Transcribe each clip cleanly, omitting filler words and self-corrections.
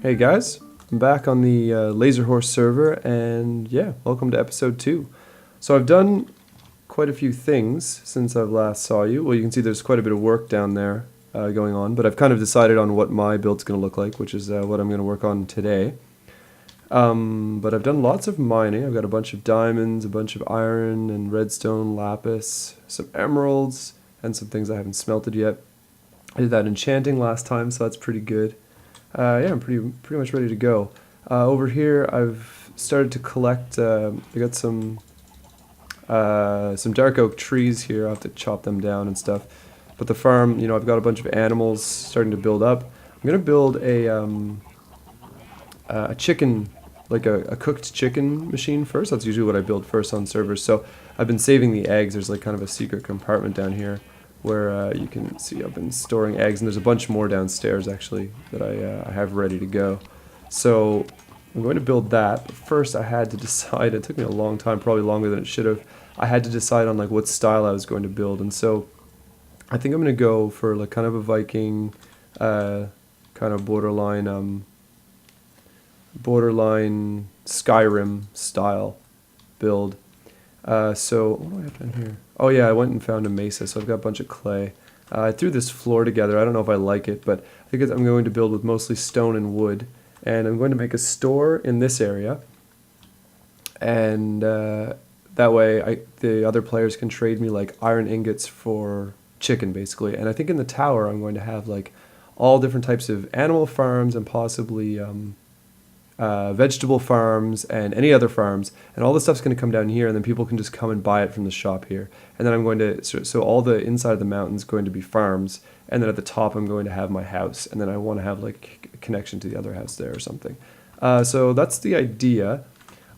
Hey guys, I'm back on the Laser Horse server, and yeah, welcome to episode 2. So I've done quite a few things since I've last saw you. Well, you can see there's quite a bit of work down there going on, but I've kind of decided on what my build's going to look like, which is what I'm going to work on today. But I've done lots of mining. I've got a bunch of diamonds, a bunch of iron and redstone, lapis, some emeralds, and some things I haven't smelted yet. I did that enchanting last time, so that's pretty good. Yeah, I'm pretty much ready to go. Over here, I've started to collect. I got some dark oak trees here. I have to chop them down and stuff. But the farm, I've got a bunch of animals starting to build up. I'm gonna build a chicken, like a cooked chicken machine first. That's usually what I build first on servers. So I've been saving the eggs. There's like kind of a secret compartment down here where you can see I've been storing eggs, and there's a bunch more downstairs actually that I have ready to go. So I'm going to build that, but first I had to decide. It took me a long time, probably longer than it should have. I had to decide on like what style I was going to build, and so I think I'm going to go for like kind of a Viking, kind of borderline Skyrim style build. So what do I have down here? Oh yeah, I went and found a mesa, so I've got a bunch of clay. I threw this floor together. I don't know if I like it, but I think I'm going to build with mostly stone and wood. And I'm going to make a store in this area. And that way the other players can trade me like iron ingots for chicken, basically. And I think in the tower I'm going to have like all different types of animal farms and possibly vegetable farms and any other farms, and all the stuff's going to come down here, and then people can just come and buy it from the shop here. And then I'm going to, so all the inside of the mountain's going to be farms, and then at the top I'm going to have my house, and then I want to have like a connection to the other house there or something. So that's the idea.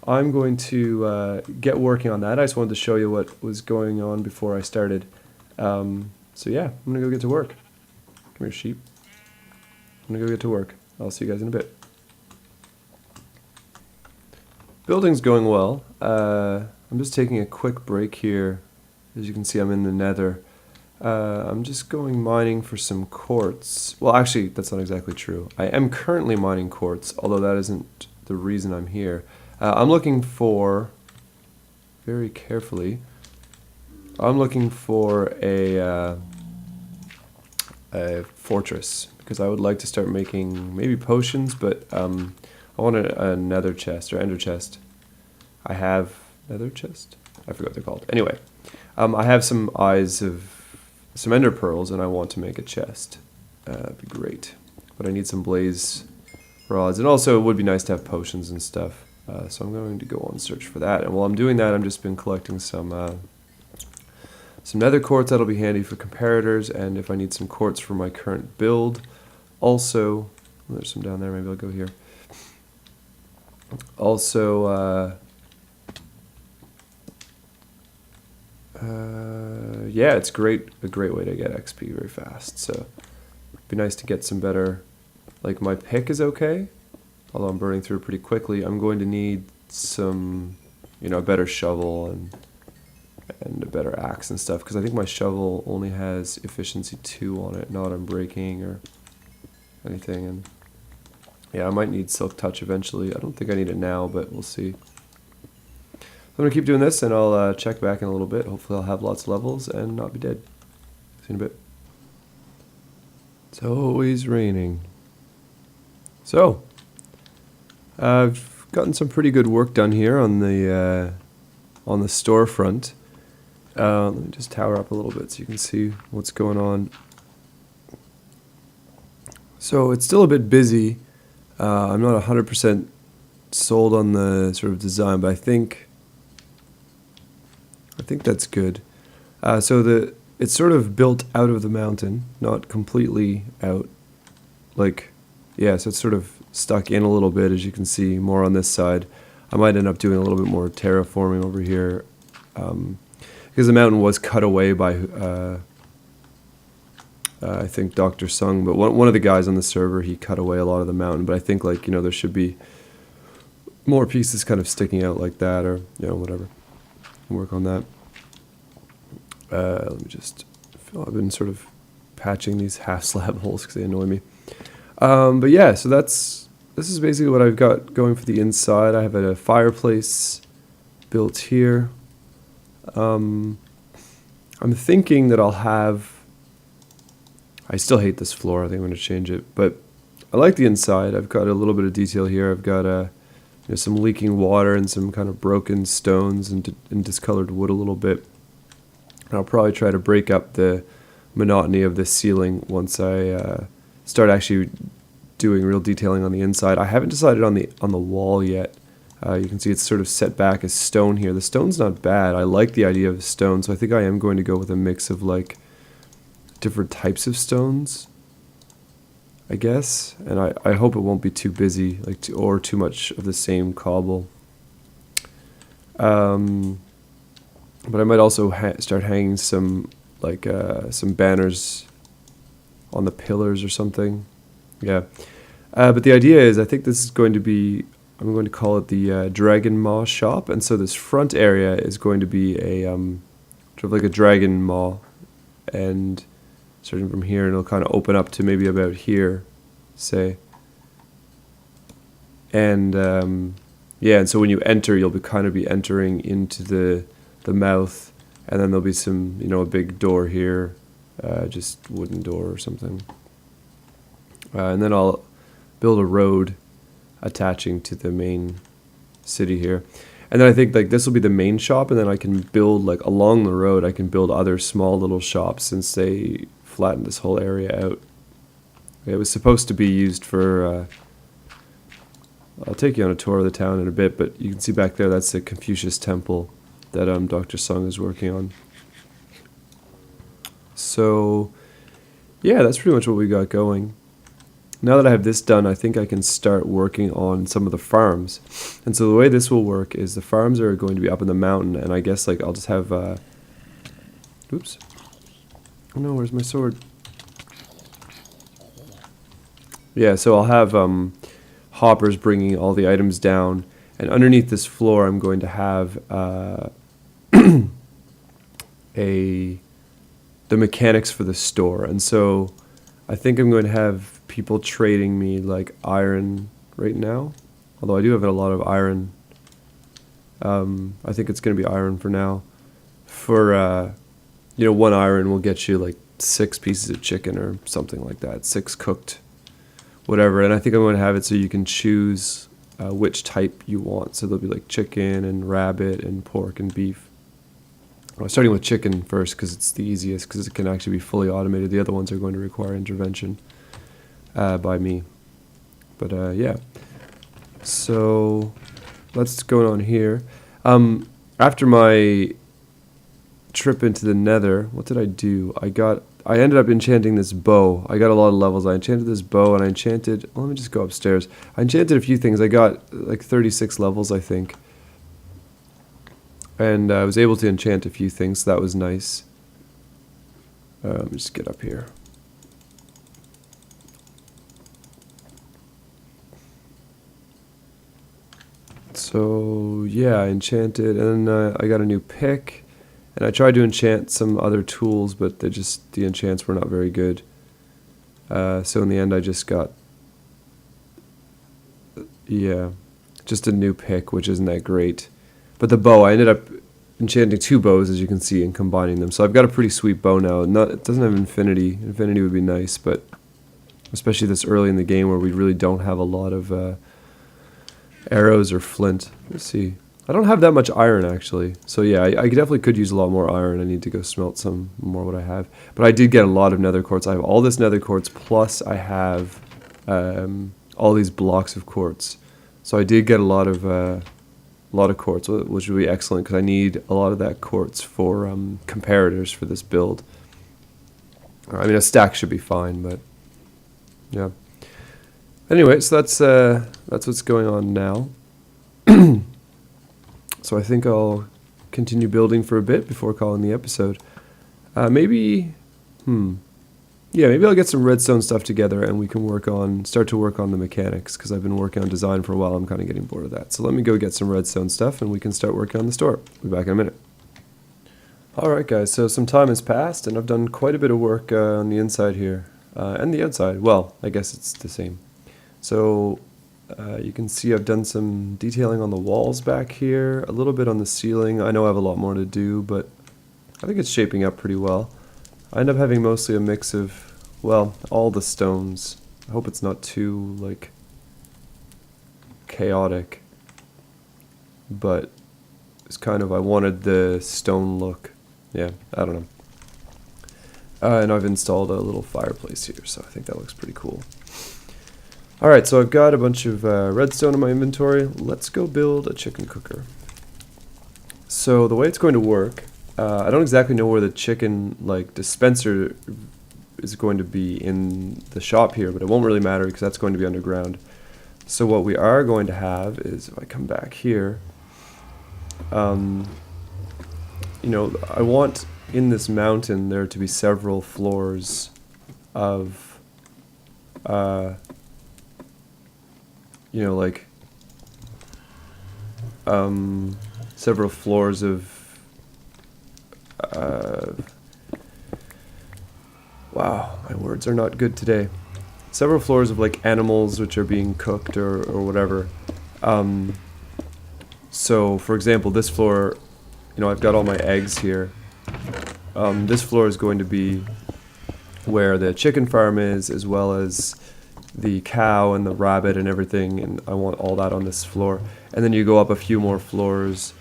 I'm going to get working on that. I just wanted to show you what was going on before I started. So yeah, I'm going to go get to work. Come here, sheep. I'm going to go get to work. I'll see you guys in a bit. Building's going well. I'm just taking a quick break here. As you can see, I'm in the nether. I'm just going mining for some quartz. Well, actually, that's not exactly true. I am currently mining quartz, although that isn't the reason I'm here. I'm looking for, very carefully, I'm looking for a fortress, because I would like to start making maybe potions, but I want a nether chest, or ender chest. I have nether chest? I forgot what they're called. Anyway, I have some some ender pearls, and I want to make a chest. That'd be great. But I need some blaze rods, and also it would be nice to have potions and stuff. So I'm going to go on search for that. And while I'm doing that, I've just been collecting some nether quartz. That'll be handy for comparators, and if I need some quartz for my current build. Also, there's some down there. Maybe I'll go here. Also, yeah, it's a great way to get XP very fast. So it'd be nice to get some better. Like my pick is okay, although I'm burning through it pretty quickly. I'm going to need some, a better shovel and a better axe and stuff, because I think my shovel only has efficiency 2 on it, not unbreaking or anything. And yeah, I might need Silk Touch eventually. I don't think I need it now, but we'll see. So I'm going to keep doing this, and I'll check back in a little bit. Hopefully I'll have lots of levels and not be dead. See you in a bit. It's always raining. So, I've gotten some pretty good work done here on the storefront. Let me just tower up a little bit so you can see what's going on. So it's still a bit busy. I'm not 100% sold on the sort of design, but I think that's good. So it's sort of built out of the mountain, not completely out. Like, yeah, so it's sort of stuck in a little bit, as you can see, more on this side. I might end up doing a little bit more terraforming over here, because the mountain was cut away by I think Dr. Sung, but one of the guys on the server, he cut away a lot of the mountain, but I think like, there should be more pieces kind of sticking out like that, or, whatever. Work on that. Let me just, I've been sort of patching these half slab holes because they annoy me. But yeah, so that's this is basically what I've got going for the inside. I have a fireplace built here. I'm thinking that I'll have... I still hate this floor. I think I'm going to change it. But I like the inside. I've got a little bit of detail here. I've got some leaking water and some kind of broken stones and discolored wood a little bit. And I'll probably try to break up the monotony of this ceiling once I start actually doing real detailing on the inside. I haven't decided on the wall yet. You can see it's sort of set back as stone here. The stone's not bad. I like the idea of stone, so I think I am going to go with a mix of like different types of stones, I guess. And I hope it won't be too busy, or too much of the same cobble. But I might also start hanging some banners on the pillars or something. Yeah. But the idea is, I think this is going to be, I'm going to call it the Dragon Maw shop. And so this front area is going to be a sort of like a dragon maw. And starting from here, and it'll kind of open up to maybe about here, say. And yeah, and so when you enter, you'll kind of be entering into the mouth, and then there'll be some, a big door here, just wooden door or something. And then I'll build a road attaching to the main city here. And then I think this will be the main shop, and then I can build along the road, I can build other small little shops since they flattened this whole area out. It was supposed to be used for, I'll take you on a tour of the town in a bit, but you can see back there, that's the Confucius temple that Dr. Sung is working on. So, yeah, that's pretty much what we got going. Now that I have this done, I think I can start working on some of the farms. And so the way this will work is the farms are going to be up in the mountain, and I guess I'll just have, oops. Oh no, where's my sword? Yeah, so I'll have hoppers bringing all the items down, and underneath this floor I'm going to have the mechanics for the store. And so I think I'm going to have people trading me iron right now, although I do have a lot of iron. I think it's going to be iron for now. For 1 iron will get you 6 pieces of chicken or something like that, 6 cooked, whatever. And I think I'm going to have it so you can choose which type you want. So there'll be chicken and rabbit and pork and beef. I'm starting with chicken first because it's the easiest, because it can actually be fully automated. The other ones are going to require intervention by me. But yeah. So let's go on here. After my trip into the Nether, what did I do? I ended up enchanting this bow. I got a lot of levels. I enchanted this bow, and I enchanted... Well, let me just go upstairs. I enchanted a few things. I got 36 levels, I think. And I was able to enchant a few things, so that was nice. Let me just get up here. So, yeah, I enchanted, and I got a new pick. And I tried to enchant some other tools, but the enchants were not very good. So in the end I just got, just a new pick, which isn't that great. But the bow, I ended up enchanting 2 bows, as you can see, and combining them. So I've got a pretty sweet bow now. It doesn't have infinity. Infinity would be nice, but especially this early in the game where we really don't have a lot of arrows or flint. Let's see. I don't have that much iron, actually. So yeah, I definitely could use a lot more iron. I need to go smelt some more what I have. But I did get a lot of nether quartz. I have all this nether quartz, plus I have all these blocks of quartz. So I did get a lot of quartz, which would be excellent, because I need a lot of that quartz for comparators for this build. I mean, a stack should be fine, but yeah. Anyway, so that's what's going on now. So I think I'll continue building for a bit before calling the episode. Maybe I'll get some redstone stuff together and we can start to work on the mechanics, because I've been working on design for a while. I'm kind of getting bored of that. So let me go get some redstone stuff and we can start working on the store. I'll be back in a minute. Alright guys, so some time has passed and I've done quite a bit of work on the inside here. And the outside. Well, I guess it's the same. So You can see I've done some detailing on the walls back here, a little bit on the ceiling. I know I have a lot more to do, but I think it's shaping up pretty well. I end up having mostly a mix of, well, all the stones. I hope it's not too, like, chaotic. But it's kind of, I wanted the stone look. Yeah, I don't know. And I've installed a little fireplace here, so I think that looks pretty cool. Alright, so I've got a bunch of redstone in my inventory. Let's go build a chicken cooker. So the way it's going to work, I don't exactly know where the chicken dispenser is going to be in the shop here, but it won't really matter because that's going to be underground. So what we are going to have is, if I come back here, you know, I want in this mountain there to be several floors of, you know, like, several floors of, wow, my words are not good today. Several floors of, like, animals which are being cooked or whatever. So, for example, this floor, you know, I've got all my eggs here. This floor is going to be where the chicken farm is, as well as the cow and the rabbit and everything, and I want all that on this floor. And then you go up a few more floors,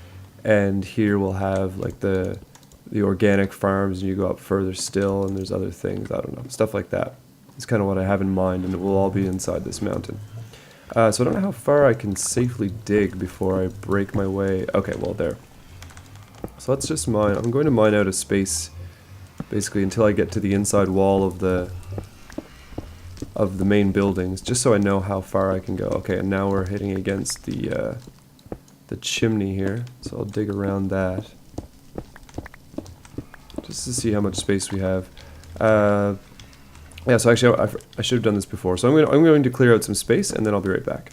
and here we'll have like the organic farms, and you go up further still, and there's other things, I don't know, stuff like that. It's kind of what I have in mind, and it will all be inside this mountain. So I don't know how far I can safely dig before I break my way. Okay, well, there. So let's just mine. I'm going to mine out a space, basically, until I get to the inside wall of the main buildings, just so I know how far I can go. Okay, and now we're hitting against the chimney here, so I'll dig around that, just to see how much space we have. Yeah, so actually I should have done this before. So I'm going to clear out some space, and then I'll be right back.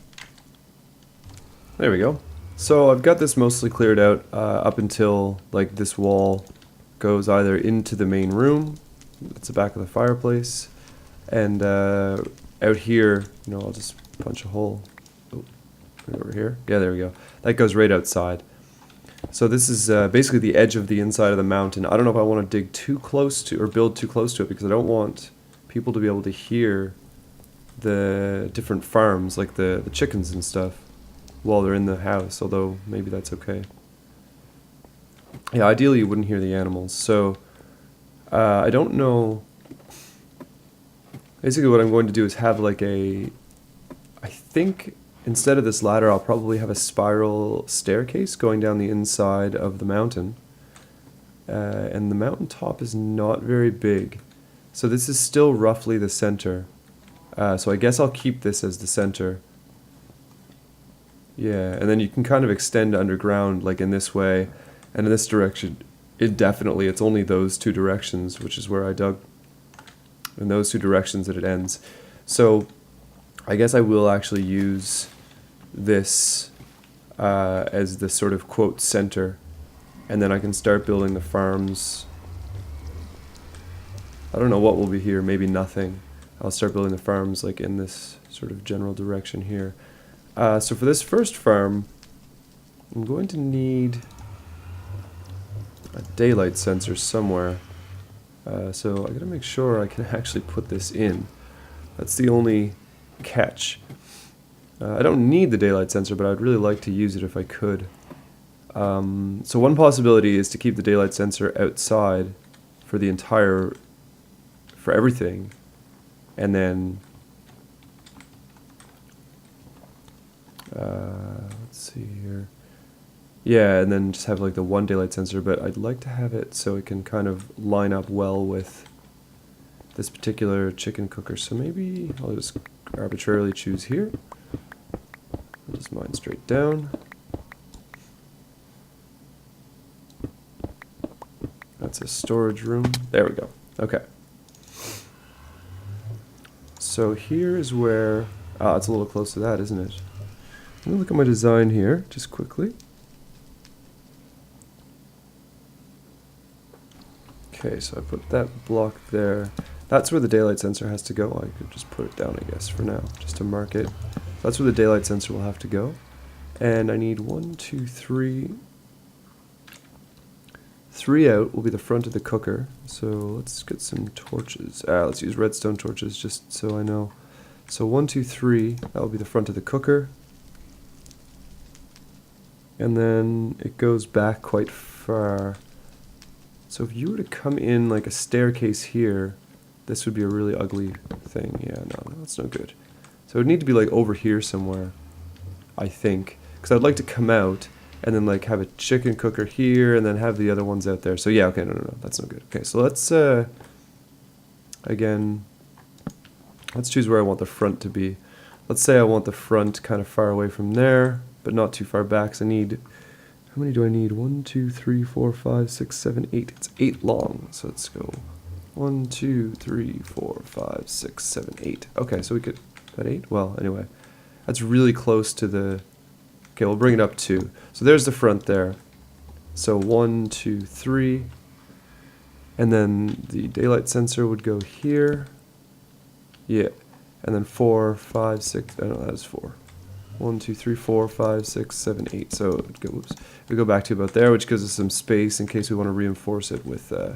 There we go. So I've got this mostly cleared out up until like this wall goes either into the main room, that's the back of the fireplace, and out here, you know, I'll just punch a hole. Oh, over here. Yeah, there we go. That goes right outside. So this is basically the edge of the inside of the mountain. I don't know if I want to dig too close to, or build too close to it, because I don't want people to be able to hear the different farms, like the chickens and stuff, while they're in the house, although maybe that's okay. Yeah, ideally you wouldn't hear the animals. So I don't know. Basically what I'm going to do is have like I think instead of this ladder I'll probably have a spiral staircase going down the inside of the mountain. And the mountain top is not very big. So this is still roughly the center. So I guess I'll keep this as the center. Yeah, and then you can kind of extend underground like in this way, and in this direction, it's only those two directions, which is where I dug. In those two directions that it ends. So I guess I will actually use this as the sort of quote center, and then I can start building the farms. I don't know what will be here, maybe nothing. I'll start building the farms like in this sort of general direction here. So for this first farm, I'm going to need a daylight sensor somewhere. So I gotta make sure I can actually put this in. That's the only catch. I don't need the daylight sensor, but I'd really like to use it if I could. So one possibility is to keep the daylight sensor outside for everything, and then let's see here. Yeah, and then just have like the one daylight sensor, but I'd like to have it so it can kind of line up well with this particular chicken cooker. So maybe I'll just arbitrarily choose here. I'll just mine straight down. That's a storage room. There we go. Okay. So here is where, it's a little close to that, isn't it? Let me look at my design here, just quickly. Okay, so I put that block there. That's where the daylight sensor has to go. I could just put it down, I guess, for now, just to mark it. That's where the daylight sensor will have to go. And I need 1, 2, 3. 3 out will be the front of the cooker. So let's get some torches. Let's use redstone torches just so I know. So 1, 2, 3, that will be the front of the cooker. And then it goes back quite far. So if you were to come in like a staircase here, this would be a really ugly thing. Yeah, no, that's no good. So it would need to be like over here somewhere, I think. Because I'd like to come out and then like have a chicken cooker here and then have the other ones out there. So yeah, okay, no, that's no good. Okay, so let's, again, let's choose where I want the front to be. Let's say I want the front kind of far away from there, but not too far back. So I need, how many do I need? 1, 2, 3, 4, 5, 6, 7, 8. It's 8 long. So let's go 1, 2, 3, 4, 5, 6, 7, 8. Okay, so we could, that 8? Well, anyway, that's really close to the, okay, we'll bring it up 2. So there's the front there. So 1, 2, 3. And then the daylight sensor would go here. Yeah. And then 4, 5, 6, I don't know, that is 4. 1, 2, 3, 4, 5, 6, 7, 8. So we go back to about there, which gives us some space in case we want to reinforce it with what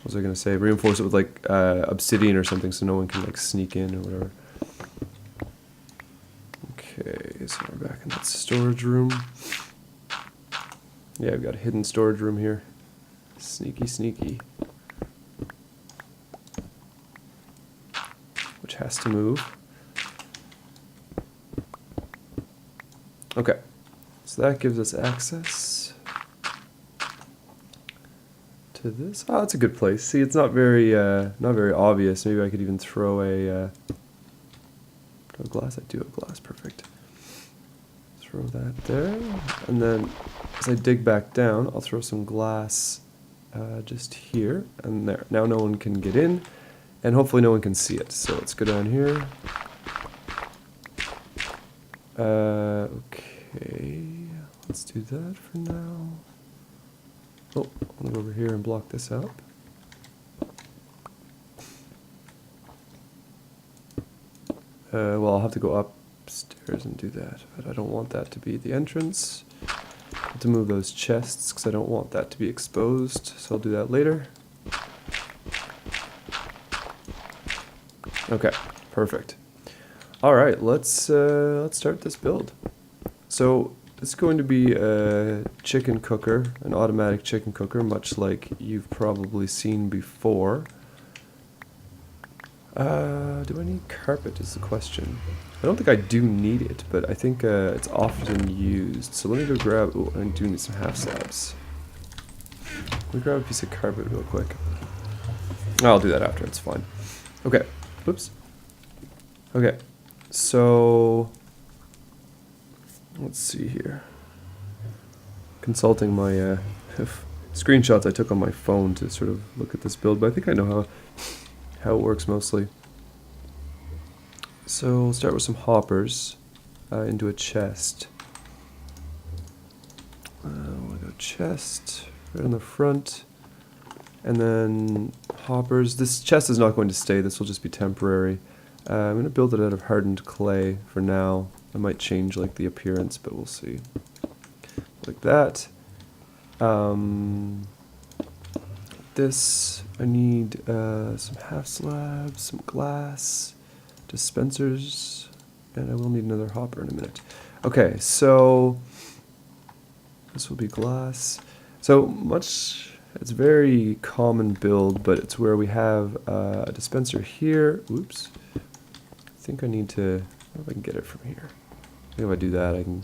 was I going to say? Reinforce it with like obsidian or something so no one can like sneak in or whatever. Okay, so we're back in that storage room. Yeah, we've got a hidden storage room here. Sneaky, sneaky. Which has to move. Okay, so that gives us access to this. Oh, that's a good place. See, it's not very obvious. Maybe I could even throw a glass. I do have glass. Perfect. Throw that there, and then as I dig back down, I'll throw some glass just here and there. Now no one can get in, and hopefully no one can see it. So let's go down here. Okay, let's do that for now. Oh, I'm gonna go over here and block this up. Well, I'll have to go upstairs and do that, but I don't want that to be the entrance. I have to move those chests because I don't want that to be exposed, so I'll do that later. Okay, perfect. All right, let's start this build. So it's going to be a chicken cooker, an automatic chicken cooker, much like you've probably seen before. Do I need carpet is the question. I don't think I do need it, but I think it's often used. So let me go grab, oh, I do need some half slabs. Let me grab a piece of carpet real quick. I'll do that after, it's fine. Okay, oops. Okay, so let's see here. Consulting my screenshots I took on my phone to sort of look at this build, but I think I know how it works mostly. So we'll start with some hoppers into a chest. We'll go chest right on the front, and then hoppers. This chest is not going to stay. This will just be temporary. I'm going to build it out of hardened clay for now. I might change like the appearance, but we'll see. Like that. This, I need some half slabs, some glass, dispensers, and I will need another hopper in a minute. Okay, so this will be glass. So much, it's a very common build, but it's where we have a dispenser here. Oops. I think I need to, I don't know if I can get it from here. I think if I do that, I can.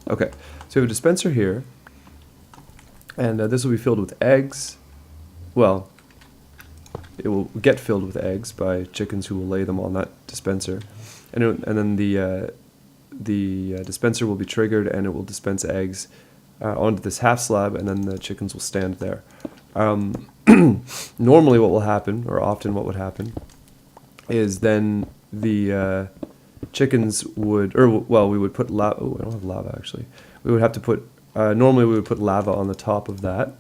Okay, so we have a dispenser here, and this will be filled with eggs. Well, it will get filled with eggs by chickens who will lay them on that dispenser, and then the dispenser will be triggered and it will dispense eggs onto this half slab, and then the chickens will stand there. Normally, what will happen, or often what would happen, is then the chickens would, or well, we would put lava. Oh, I don't have lava actually. We would have to put. Normally, we would put lava on the top of that,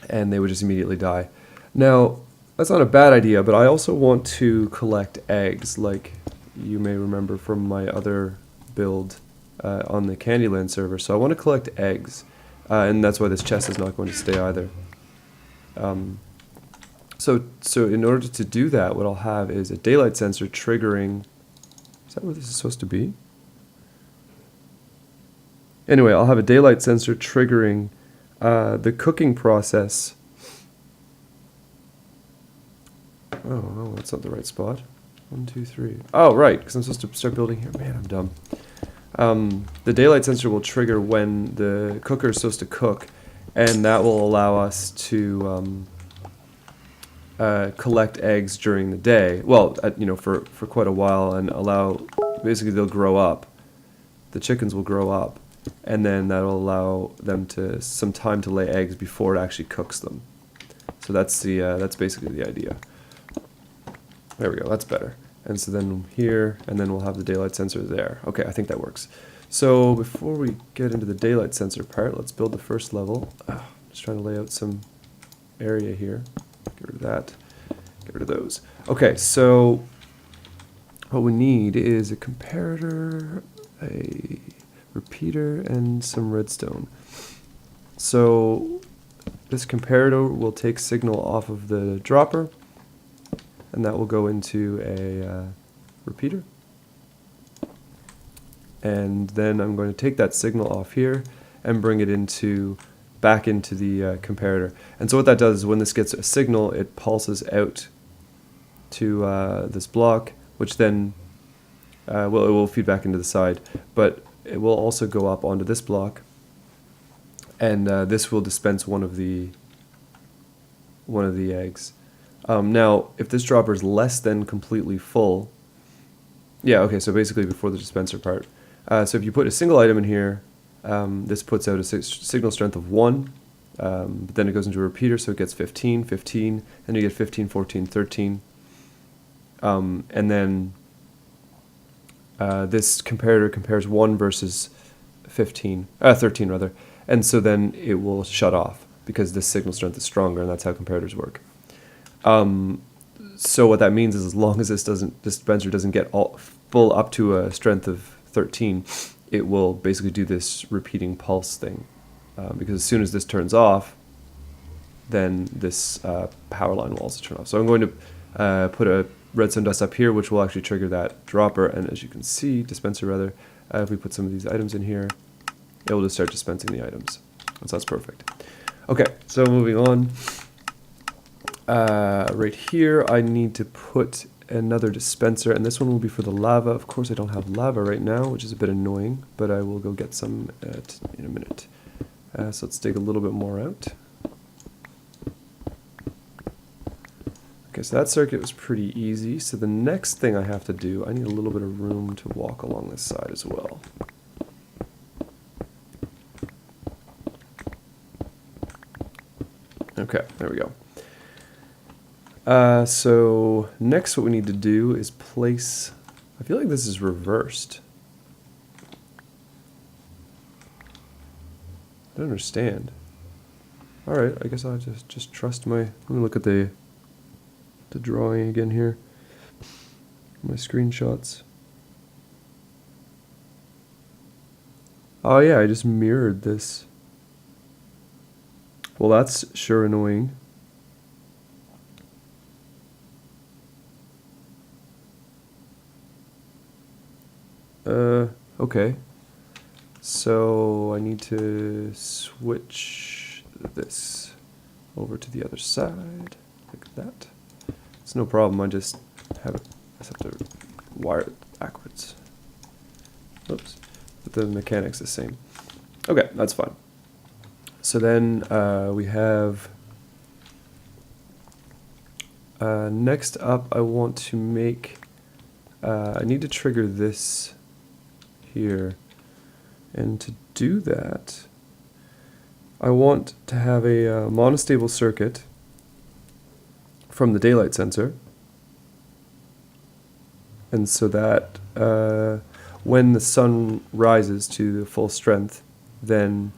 and they would just immediately die. Now, that's not a bad idea, but I also want to collect eggs, like you may remember from my other build on the Candyland server. So I want to collect eggs, and that's why this chest is not going to stay either. So in order to do that, what I'll have is a daylight sensor triggering. Is that what this is supposed to be? Anyway, I'll have a daylight sensor triggering the cooking process. Oh, no, that's not the right spot. 1, 2, 3. Oh, right, because I'm supposed to start building here. Man, I'm dumb. The daylight sensor will trigger when the cooker is supposed to cook, and that will allow us to collect eggs during the day. Well, for quite a while, and allow. Basically, they'll grow up. The chickens will grow up, and then that'll allow them to some time to lay eggs before it actually cooks them. So that's basically the idea. There we go, that's better. And so then here, and then we'll have the daylight sensor there. Okay, I think that works. So before we get into the daylight sensor part, let's build the first level. Just trying to lay out some area here. Get rid of that, get rid of those. Okay, so what we need is a comparator, a repeater, and some redstone. So this comparator will take signal off of the dropper, and that will go into a repeater. And then I'm going to take that signal off here and bring it back into the comparator. And so what that does is when this gets a signal, it pulses out to this block, which then it will feed back into the side, but it will also go up onto this block, and this will dispense one of the eggs. Now, if this dropper is less than completely full, yeah, okay, so basically before the dispenser part. So if you put a single item in here, this puts out a signal strength of 1, but then it goes into a repeater, so it gets 15, 15, and you get 15, 14, 13. And then this comparator compares 1 versus 13 rather, and so then it will shut off because this signal strength is stronger, and that's how comparators work. So what that means is as long as this dispenser doesn't get full up to a strength of 13, it will basically do this repeating pulse thing. Because as soon as this turns off, then this power line will also turn off. So I'm going to put a redstone dust up here, which will actually trigger that dropper. And as you can see, dispenser rather, if we put some of these items in here, it will just start dispensing the items. So that's perfect. Okay, so moving on. Right here, I need to put another dispenser, and this one will be for the lava. Of course, I don't have lava right now, which is a bit annoying, but I will go get some in a minute. So let's dig a little bit more out. Okay, so that circuit was pretty easy. So the next thing I have to do, I need a little bit of room to walk along this side as well. Okay, there we go. So next what we need to do is place, I feel like this is reversed. I don't understand. Alright, I guess I'll just trust my, let me look at the drawing again here. My screenshots. Oh yeah, I just mirrored this. Well, that's sure annoying. Okay. So I need to switch this over to the other side, like that. It's no problem, I just have to wire it backwards. Oops. But the mechanic's the same. Okay, that's fine. So then we have next up I want to make I need to trigger this here, and to do that I want to have a monostable circuit from the daylight sensor, and so that when the sun rises to the full strength, then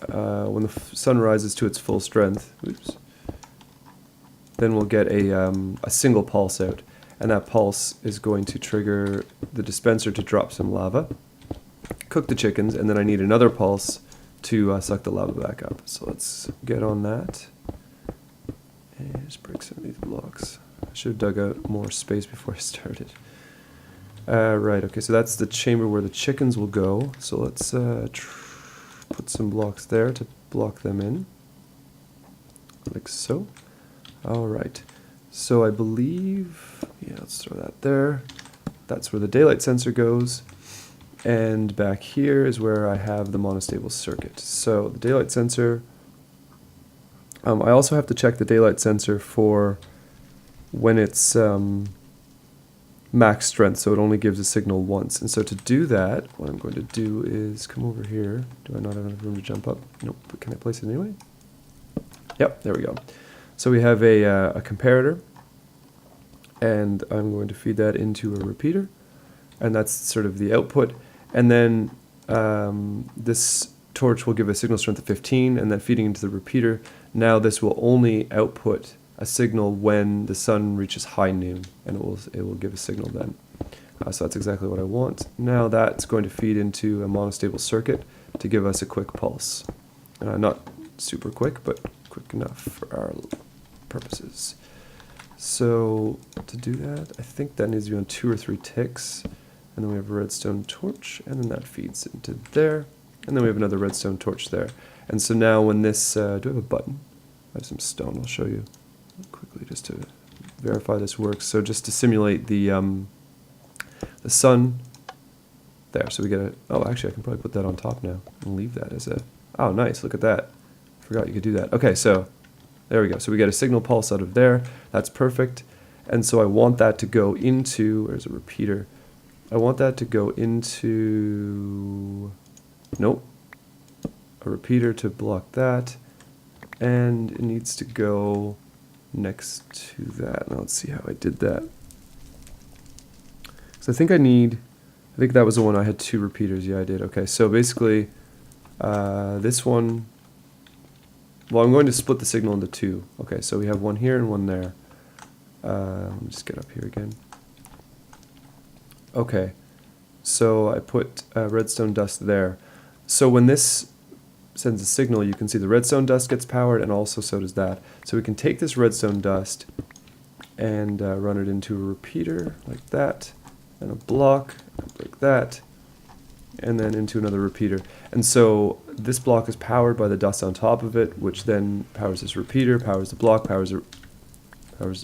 when the sun rises to its full strength, oops, then we'll get a single pulse out. And that pulse is going to trigger the dispenser to drop some lava, cook the chickens, and then I need another pulse to suck the lava back up. So let's get on that. And just break some of these blocks. I should have dug out more space before I started. Right, okay, so that's the chamber where the chickens will go. So let's put some blocks there to block them in. Like so. Alright, so I believe, yeah, let's throw that there. That's where the daylight sensor goes. And back here is where I have the monostable circuit. So the daylight sensor, I also have to check the daylight sensor for when it's max strength, so it only gives a signal once. And so to do that, what I'm going to do is come over here. Do I not have enough room to jump up? Nope, but can I place it anyway? Yep, there we go. So we have a comparator, and I'm going to feed that into a repeater, and that's sort of the output. And then this torch will give a signal strength of 15, and then feeding into the repeater. Now this will only output a signal when the sun reaches high noon, and it will give a signal then. So that's exactly what I want. Now that's going to feed into a monostable circuit to give us a quick pulse. Not super quick, but quick enough for our purposes. So to do that, I think that needs to be on 2 or 3 ticks. And then we have a redstone torch, and then that feeds into there. And then we have another redstone torch there. And so now when this, do I have a button? I have some stone, I'll show you quickly just to verify this works. So just to simulate the sun there. So we get oh, actually I can probably put that on top now and leave that as oh nice, look at that. Forgot you could do that. Okay, so there we go. So we get a signal pulse out of there. That's perfect. And so I want that to go into, where's a repeater? I want that to go into, nope, a repeater to block that. And it needs to go next to that. Now let's see how I did that. So I think that was the one I had 2 repeaters. Yeah, I did. Okay, so basically this one, well, I'm going to split the signal into 2. Okay, so we have one here and one there. Let me just get up here again. Okay, so I put redstone dust there. So when this sends a signal, you can see the redstone dust gets powered, and also so does that. So we can take this redstone dust and run it into a repeater like that, and a block like that, and then into another repeater. And so this block is powered by the dust on top of it, which then powers this repeater, powers the block, powers the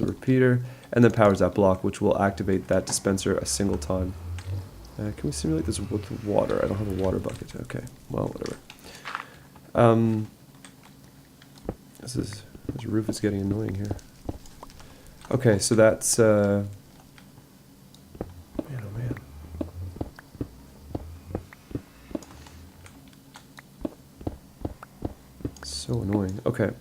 repeater, and then powers that block, which will activate that dispenser a single time. Can we simulate this with water? I don't have a water bucket. Okay, well, whatever. This roof is getting annoying here. Okay, so that's man, oh man. So annoying. Okay.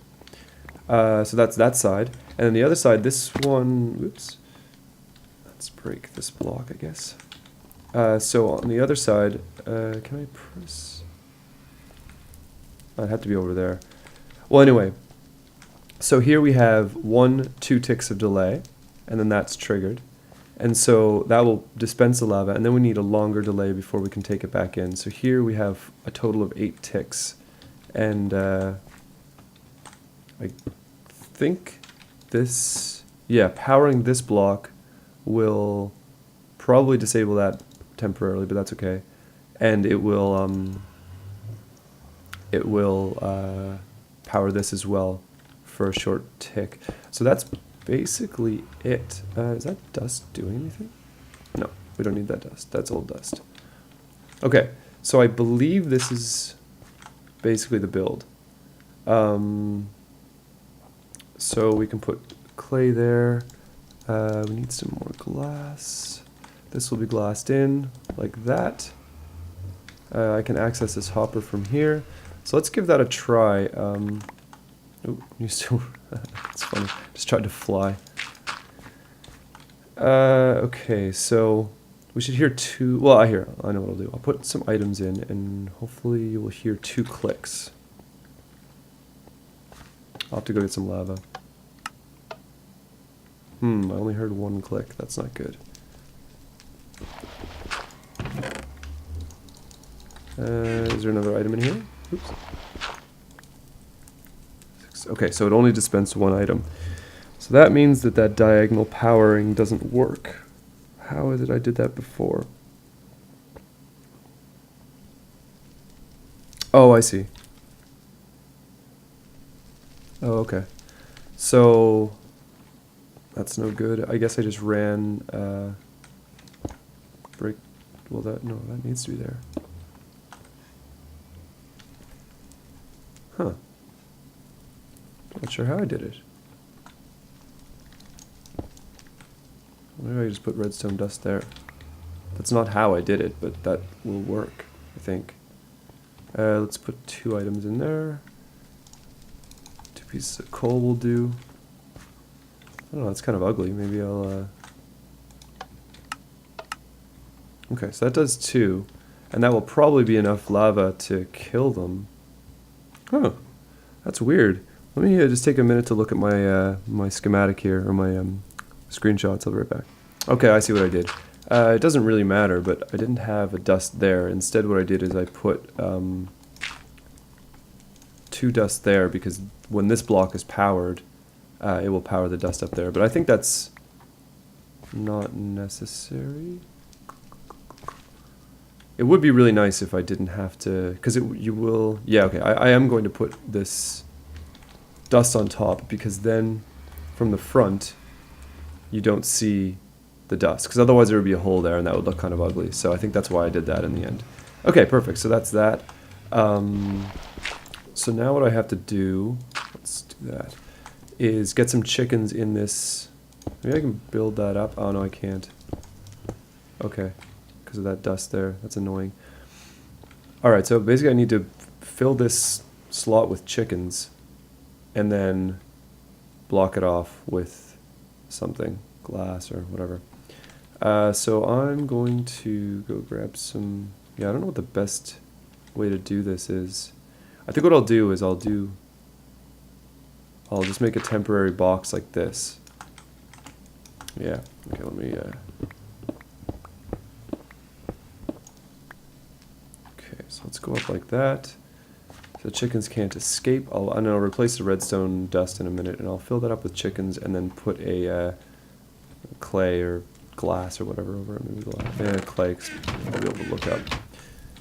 So that's that side. And then the other side, this one, whoops. Let's break this block, I guess. So on the other side, can I press? I'd have to be over there. Well, anyway, so here we have 2 ticks of delay, and then that's triggered. And so that will dispense the lava, and then we need a longer delay before we can take it back in. So here we have a total of 8 ticks. And I think this, yeah, powering this block will probably disable that temporarily, but that's okay. And it will power this as well for a short tick. So that's basically it. Is that dust doing anything? No, we don't need that dust. That's old dust. Okay, so I believe this is basically the build. So we can put clay there. We need some more glass. This will be glassed in like that. I can access this hopper from here. So let's give that a try. Oh, you still, it's funny, just tried to fly. Okay, so we should hear 2, well, I know what I'll do. I'll put some items in, and hopefully you will hear 2 clicks. I'll have to go get some lava. I only heard one click. That's not good. Is there another item in here? Oops. Okay, so it only dispensed one item. So that means that that diagonal powering doesn't work. How is it I did that before? Oh, I see. Oh, okay. So that's no good. I guess I just ran break. Well, that needs to be there. Huh. Not sure how I did it. Maybe I just put redstone dust there. That's not how I did it, but that will work, I think. Let's put 2 items in there. 2 pieces of coal will do. I don't know, it's kind of ugly. Maybe I'll... Okay, so that does 2. And that will probably be enough lava to kill them. Huh. That's weird. Let me just take a minute to look at my my schematic here, or my screenshots. I'll be right back. Okay, I see what I did. It doesn't really matter, but I didn't have a dust there. Instead, what I did is I put 2 dust there, because when this block is powered, it will power the dust up there. But I think that's not necessary. It would be really nice if I didn't have to, because you will... Yeah, okay, I am going to put this dust on top, because then from the front you don't see the dust, because otherwise there would be a hole there and that would look kind of ugly. So I think that's why I did that in the end. Okay, perfect. So that's that. So now what I have to do, let's do that, is get some chickens in this. Maybe I can build that up. Oh no, I can't. Okay, because of that dust there. That's annoying. Alright, so basically I need to fill this slot with chickens and then block it off with something, glass or whatever. So I'm going to go grab some... Yeah, I don't know what the best way to do this is. I think what I'll do is I'll just make a temporary box like this. Yeah, okay, let me... Okay, so let's go up like that. So chickens can't escape. I'll replace the redstone dust in a minute, and I'll fill that up with chickens, and then put a clay or glass or whatever over it. Maybe glass. Yeah, clay. I'll be able to look up.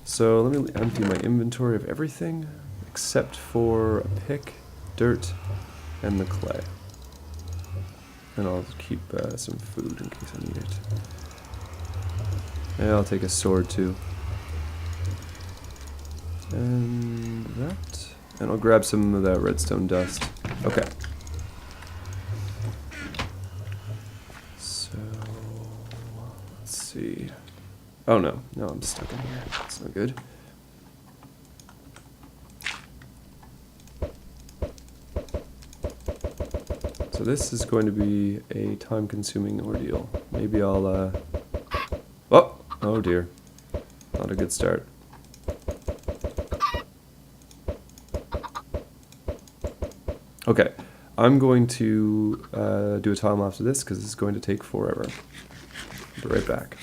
So let me empty my inventory of everything except for a pick, dirt, and the clay. And I'll keep some food in case I need it. And I'll take a sword too. And that. And I'll grab some of that redstone dust. Okay. So, let's see. Oh no, no, I'm stuck in here. That's not good. So this is going to be a time-consuming ordeal. Maybe I'll, oh dear. Not a good start. Okay, I'm going to do a time lapse of this because this is going to take forever. I'll be right back.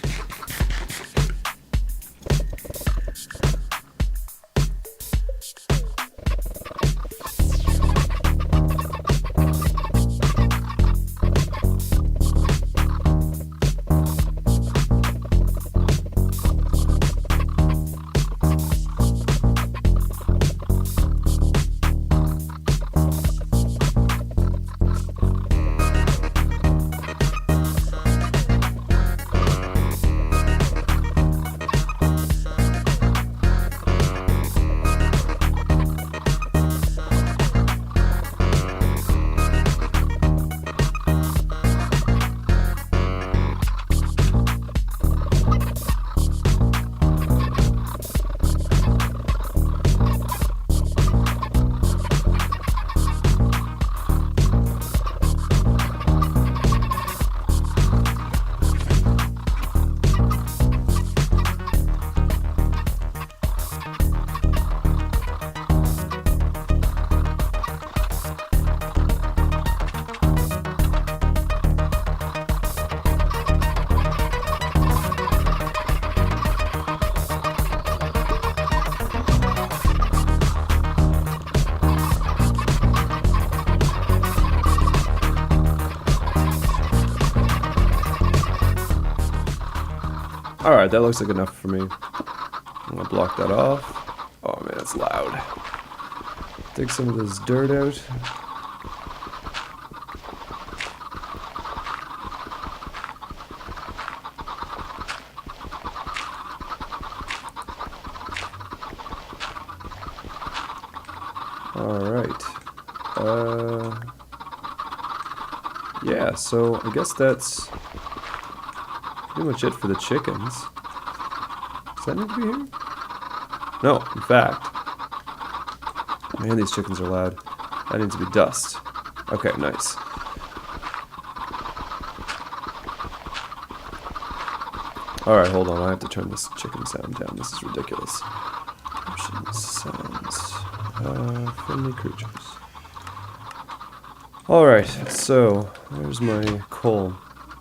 Alright, that looks like enough for me. I'm gonna block that off. Oh man, it's loud. Dig some of this dirt out. Alright. Yeah, so I guess that's pretty much it for the chickens. Does that need to be here? No, in fact. Man, these chickens are loud. That needs to be dust. Okay, nice. Alright, hold on. I have to turn this chicken sound down. This is ridiculous. Options, sounds. Friendly creatures. Alright, so there's my coal.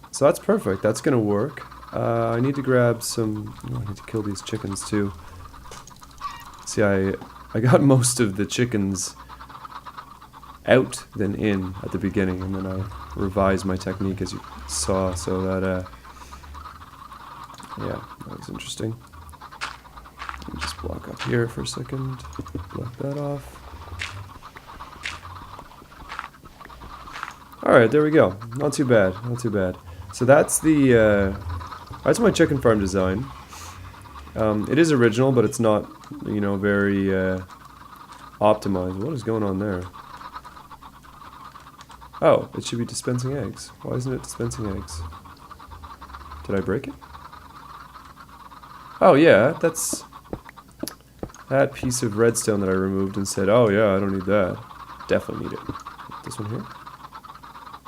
So that's perfect. That's gonna work. I need to grab some... I need to kill these chickens too. See, I got most of the chickens out than in at the beginning, and then I revised my technique as you saw, so that, yeah, that was interesting. Let me just block up here for a second, block that off. Alright, there we go. Not too bad, not too bad. So that's the, that's my chicken farm design. It is original, but it's not, you know, very, optimized. What is going on there? Oh, it should be dispensing eggs. Why isn't it dispensing eggs? Did I break it? Oh yeah, that's that piece of redstone that I removed and said, oh yeah, I don't need that. Definitely need it. This one here?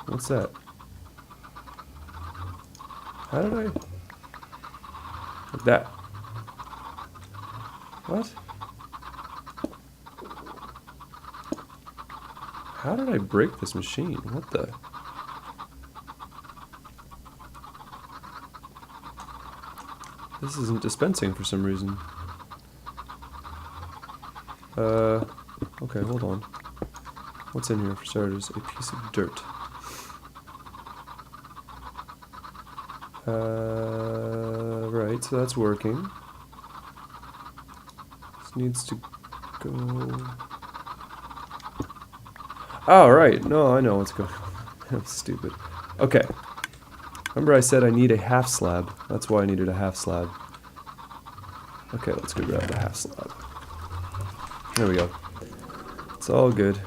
What's that? How did I... like that. What? How did I break this machine? What the... This isn't dispensing for some reason. Okay, hold on. What's in here for starters? A piece of dirt. Right, so that's working. This needs to go... Oh, right. No, I know what's going on. I'm stupid. Okay. Remember I said I need a half slab. That's why I needed a half slab. Okay, let's go grab the half slab. There we go. It's all good.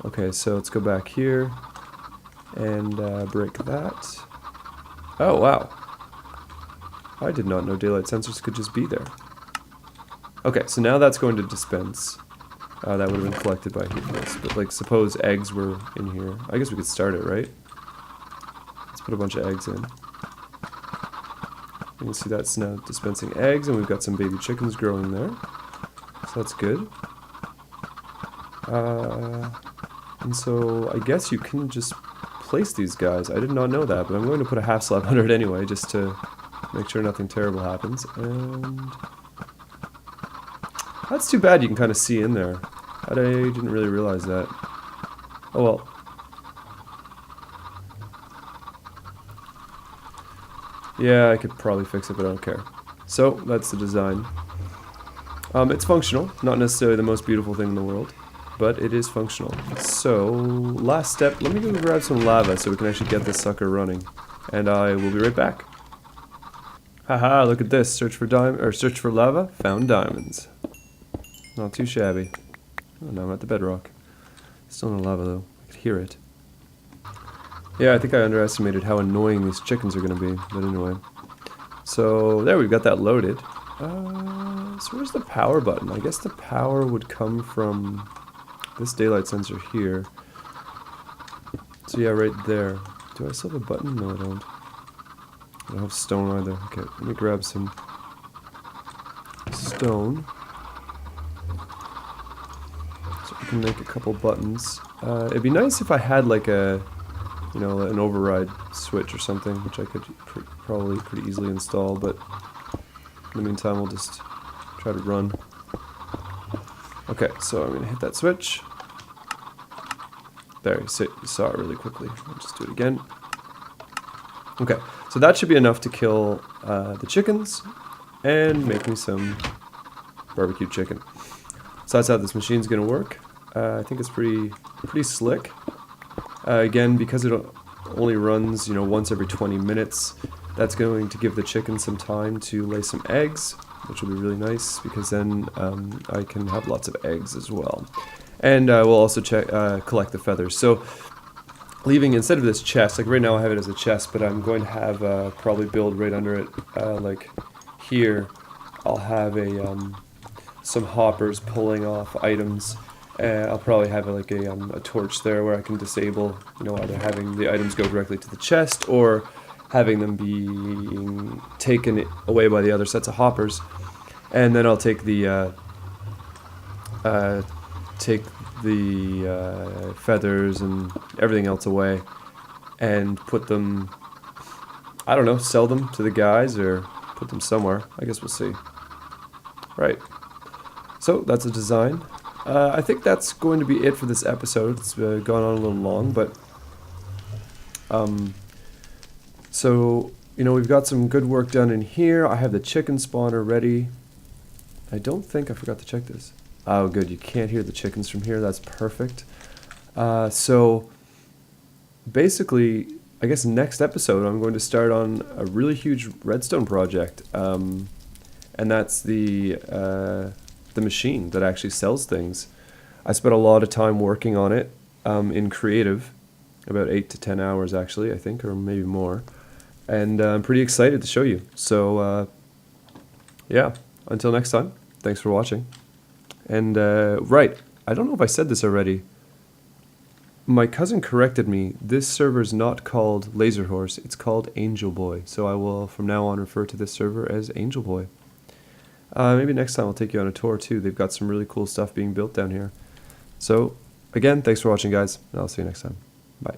Okay, so let's go back here and break that. Oh, wow. I did not know daylight sensors could just be there. Okay, so now that's going to dispense. That would have been collected by heatness. But, like, suppose eggs were in here. I guess we could start it, right? Let's put a bunch of eggs in. You can see that's now dispensing eggs, and we've got some baby chickens growing there. So that's good. And so I guess you can just place these guys. I did not know that, but I'm going to put a half slab under it anyway, just to make sure nothing terrible happens. And that's too bad you can kind of see in there. I didn't really realize that. Oh well. Yeah, I could probably fix it, but I don't care. So, that's the design. It's functional. Not necessarily the most beautiful thing in the world, but it is functional. So, last step, let me go grab some lava so we can actually get this sucker running. And I will be right back. Haha, look at this. Search for lava, found diamonds. Not too shabby. Oh, now I'm at the bedrock. Still no lava though. I could hear it. Yeah, I think I underestimated how annoying these chickens are going to be. But anyway. So, there, we've got that loaded. So where's the power button? I guess the power would come from this daylight sensor here. So yeah, right there. Do I still have a button? No, I don't. I don't have stone either. Okay, let me grab some stone. So we can make a couple buttons. It'd be nice if I had like a, you know, an override switch or something, which I could probably pretty easily install, but in the meantime we'll just try to run. Okay, so I'm going to hit that switch. There, you saw it really quickly. I'll just do it again. Okay, so that should be enough to kill the chickens and make me some barbecue chicken. So that's how this machine's gonna work. I think it's pretty slick. Again, because it only runs, once every 20 minutes, that's going to give the chicken some time to lay some eggs, which will be really nice because then I can have lots of eggs as well. And we'll also collect the feathers. So leaving, instead of this chest, like right now I have it as a chest, but I'm going to have probably build right under it, like here, I'll have some hoppers pulling off items. I'll probably have like a torch there where I can disable, either having the items go directly to the chest or having them being taken away by the other sets of hoppers. And then I'll take the feathers and everything else away and put them, I don't know, sell them to the guys or put them somewhere. I guess we'll see. Right. So that's a design. I think that's going to be it for this episode. It's gone on a little long, but so we've got some good work done in here. I have the chicken spawner ready. I don't think I forgot to check this. Oh, good. You can't hear the chickens from here. That's perfect. So basically, I guess next episode I'm going to start on a really huge redstone project, and that's the machine that actually sells things. I spent a lot of time working on it in creative, about 8 to 10 hours actually, I think, or maybe more. And I'm pretty excited to show you. So yeah, until next time, thanks for watching. And right, I don't know if I said this already. My cousin corrected me. This server's not called Laserhorse, it's called Angelboy. So I will from now on refer to this server as Angelboy. Maybe next time I'll take you on a tour too. They've got some really cool stuff being built down here. So, again, thanks for watching, guys, and I'll see you next time. Bye.